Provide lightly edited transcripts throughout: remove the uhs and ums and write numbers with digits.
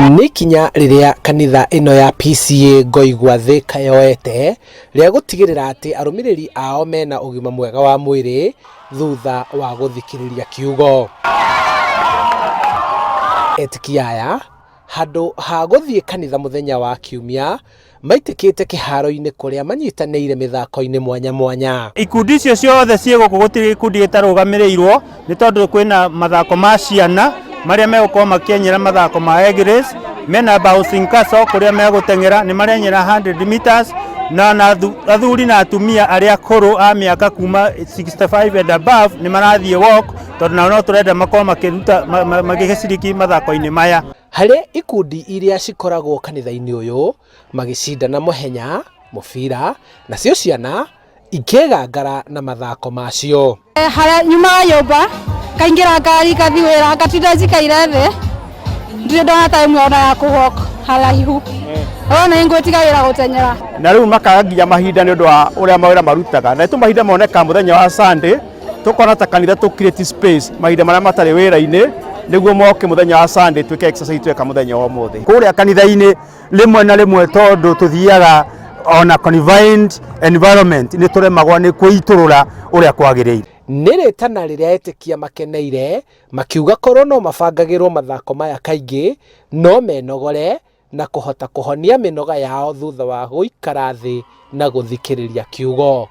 Ni kinya riria kanitha ino ya PCEA Ngoigwa thika yoete ria gutigirira ati arumiriri ao mena ugima mwega wa mwiri thutha wa guthikiriria kiugo. Etikia handu ha guthie kanitha muthenya wa Kiumia maitikite kiharo-ini kuria manyitaniire mithako-ini mwanya mwanya. Ikundi icio ciothe ciego gutiri ikundi gitarugamiriirwo ni tondu kwina mathako ma ciana maria megukorwo makienyera mathako ma egres mena bouncing castle kuria megutengera ni marenyera 100 meters na athuri na atumia aria akuru a miaka kuma 65 and above ni marathie walk tondu no turenda makorwo makiruta magigiciriki mathako-ini maya. Hari ikundi iria cikoragwo kanitha-ini uyu magicindana mahenya, mubira na cio ciana ikegangara na mathako macio. Hara nyuma nyumba kaingira ngari kathiwira gatinda njikaire thi ndire ndona time ona ya kuhoka haraihu ona ingwetigagira gutenyera na riu makagia mahinda ni undu wa uria mawira marutaga na tu mahinda moneka muthenya wa Sunday tukona ta kanitha tu create space mahinda maria matari wira-ini niguo moke muthenya wa Sunday twike exercise tweka muthenya wa muthi kuria kanitha-ini rimwe na rimwe tondu tuthiaga ona confined environment ni turemagwa ni kuiturura uria kwagiriire. Ni ritana riria Etikia makeneire makiuga korwo no mabangagirwo mathako maya kaingi no menogore na kuhota kuhonia minoga yao thutha wa guikara thi na guthikiriria kiugo.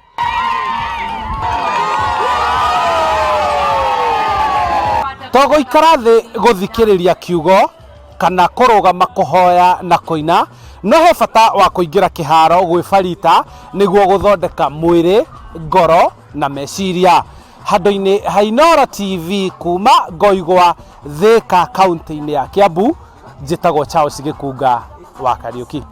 To guikara thi guthikiriria kiugo kana kurugama kuhoya na kuina no he bata wa kuingira kiharo gwibarita niguo guthondeka mwiri, ngoro na meciria. Handu-ini ha Muoroto TV kuma Ngoigwa thika kaunti-ini ya Kiambu njitagwo Charles Gikunga wa Kariuki.